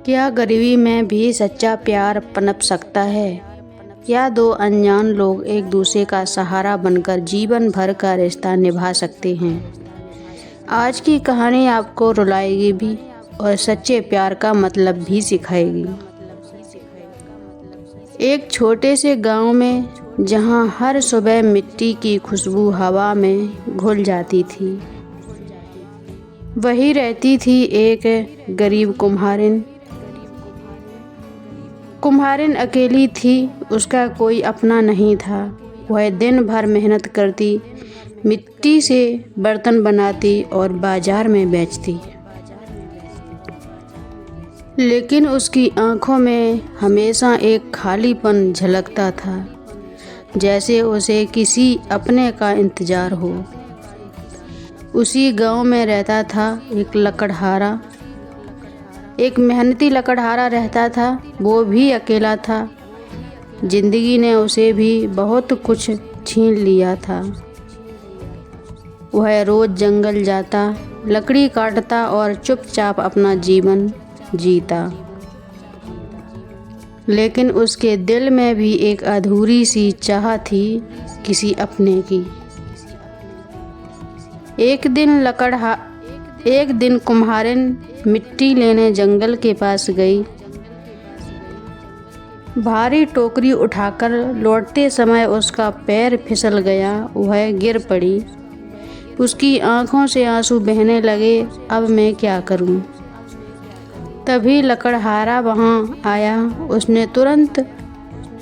क्या गरीबी में भी सच्चा प्यार पनप सकता है? या दो अनजान लोग एक दूसरे का सहारा बनकर जीवन भर का रिश्ता निभा सकते हैं? आज की कहानी आपको रुलाएगी भी और सच्चे प्यार का मतलब भी सिखाएगी। एक छोटे से गांव में, जहां हर सुबह मिट्टी की खुशबू हवा में घुल जाती थी, वही रहती थी एक गरीब कुम्हारिन। कुम्हारिन अकेली थी, उसका कोई अपना नहीं था। वह दिन भर मेहनत करती, मिट्टी से बर्तन बनाती और बाजार में बेचती। लेकिन उसकी आंखों में हमेशा एक खालीपन झलकता था, जैसे उसे किसी अपने का इंतजार हो। उसी गांव में रहता था एक लकड़हारा। एक मेहनती लकड़हारा रहता था, वो भी अकेला था। जिंदगी ने उसे भी बहुत कुछ छीन लिया था। वह रोज जंगल जाता, लकड़ी काटता और चुपचाप अपना जीवन जीता। लेकिन उसके दिल में भी एक अधूरी सी चाह थी, किसी अपने की। एक दिन कुम्हारिन मिट्टी लेने जंगल के पास गई। भारी टोकरी उठाकर लौटते समय उसका पैर फिसल गया, वह गिर पड़ी। उसकी आंखों से आंसू बहने लगे। अब मैं क्या करूं? तभी लकड़हारा वहां आया। उसने तुरंत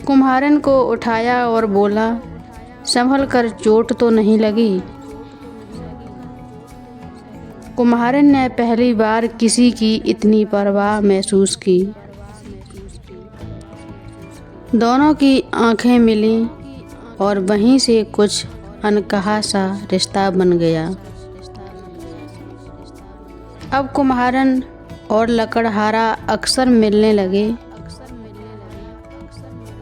कुम्हारिन को उठाया और बोला, संभल कर, चोट तो नहीं लगी? कुम्हारिन ने पहली बार किसी की इतनी परवाह महसूस की। दोनों की आंखें मिलीं और वहीं से कुछ अनकहा सा रिश्ता बन गया। अब कुम्हारिन और लकड़हारा अक्सर मिलने लगे।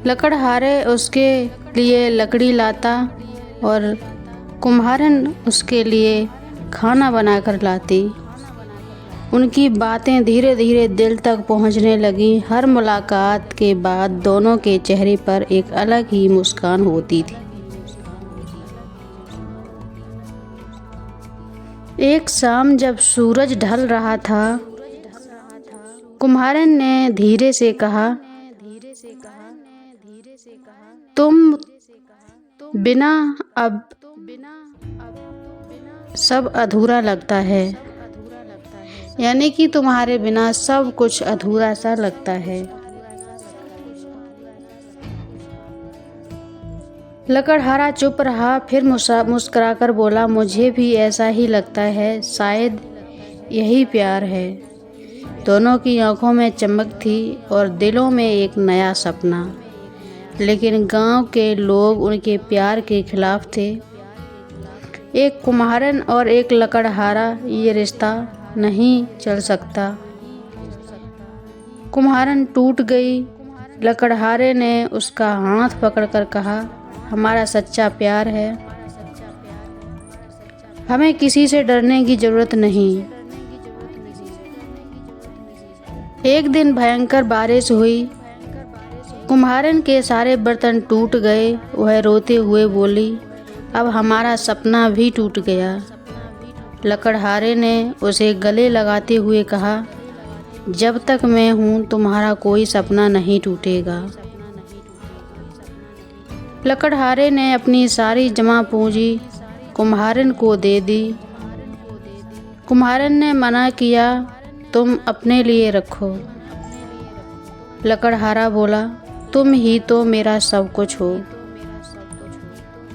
लकड़हारे उसके लिए लकड़ी लाता और कुम्हारिन उसके लिए खाना बनाकर लाती। उनकी बातें धीरे धीरे दिल तक पहुंचने लगी। हर मुलाकात के बाद दोनों के चेहरे पर एक अलग ही मुस्कान होती थी। एक शाम जब सूरज ढल रहा था, कुम्हारिन ने धीरे से कहा, तुम बिना अब सब अधूरा लगता है। यानी कि तुम्हारे बिना सब कुछ अधूरा सा लगता है। लकड़हारा चुप रहा, फिर मुस्कुराकर बोला, मुझे भी ऐसा ही लगता है। शायद यही प्यार है। दोनों की आंखों में चमक थी और दिलों में एक नया सपना। लेकिन गांव के लोग उनके प्यार के खिलाफ थे। एक कुम्हारिन और एक लकड़हारा, ये रिश्ता नहीं चल सकता। कुम्हारिन टूट गई। लकड़हारे ने उसका हाथ पकड़कर कहा, हमारा सच्चा प्यार है। हमें किसी से डरने की जरूरत नहीं। एक दिन भयंकर बारिश हुई। कुम्हारिन के सारे बर्तन टूट गए। वह रोते हुए बोली, अब हमारा सपना भी टूट गया। लकड़हारे ने उसे गले लगाते हुए कहा, जब तक मैं हूँ तुम्हारा कोई सपना नहीं टूटेगा। लकड़हारे ने अपनी सारी जमा पूंजी कुम्हारिन को दे दी। कुम्हारिन ने मना किया, तुम अपने लिए रखो। लकड़हारा बोला, तुम ही तो मेरा सब कुछ हो।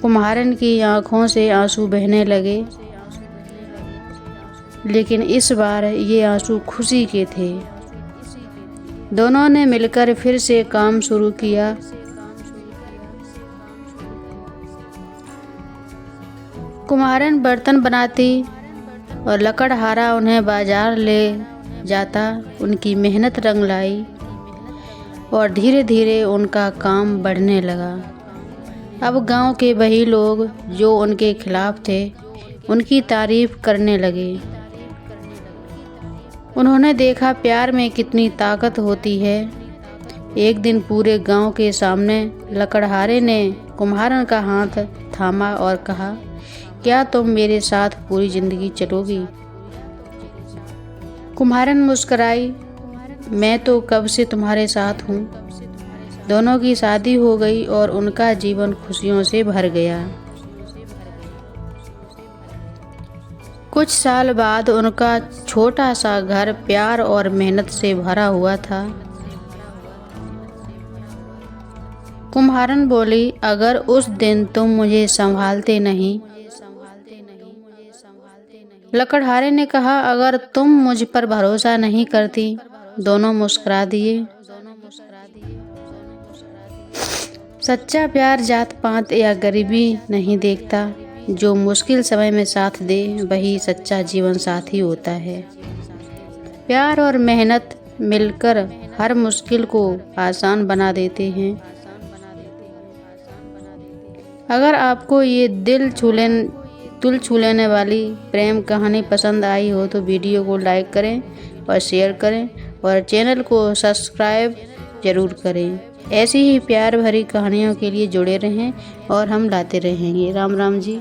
कुम्हारिन की आंखों से आंसू बहने लगे, लेकिन इस बार ये आंसू खुशी के थे। दोनों ने मिलकर फिर से काम शुरू किया। कुम्हारिन बर्तन बनाती और लकड़हारा उन्हें बाजार ले जाता। उनकी मेहनत रंग लाई और धीरे धीरे उनका काम बढ़ने लगा। अब गांव के वही लोग जो उनके खिलाफ थे, उनकी तारीफ करने लगे। उन्होंने देखा प्यार में कितनी ताकत होती है। एक दिन पूरे गांव के सामने लकड़हारे ने कुम्हारन का हाथ थामा और कहा, क्या तुम मेरे साथ पूरी जिंदगी चलोगी? कुम्हारन मुस्कुराई, मैं तो कब से तुम्हारे साथ हूँ। दोनों की शादी हो गई और उनका जीवन खुशियों से भर गया। कुछ साल बाद उनका छोटा सा घर प्यार और मेहनत से भरा हुआ था। कुम्हारन बोली, अगर उस दिन तुम मुझे संभालते नहीं। लकड़हारे ने कहा, अगर तुम मुझ पर भरोसा नहीं करती। दोनों मुस्कुरा दिए। सच्चा प्यार जात पात या गरीबी नहीं देखता। जो मुश्किल समय में साथ दे वही सच्चा जीवन साथी होता है। प्यार और मेहनत मिलकर हर मुश्किल को आसान बना देते हैं। अगर आपको ये दिल छू लेने वाली प्रेम कहानी पसंद आई हो तो वीडियो को लाइक करें और शेयर करें और चैनल को सब्सक्राइब ज़रूर करें। ऐसी ही प्यार भरी कहानियों के लिए जुड़े रहें और हम लाते रहेंगे। राम राम जी।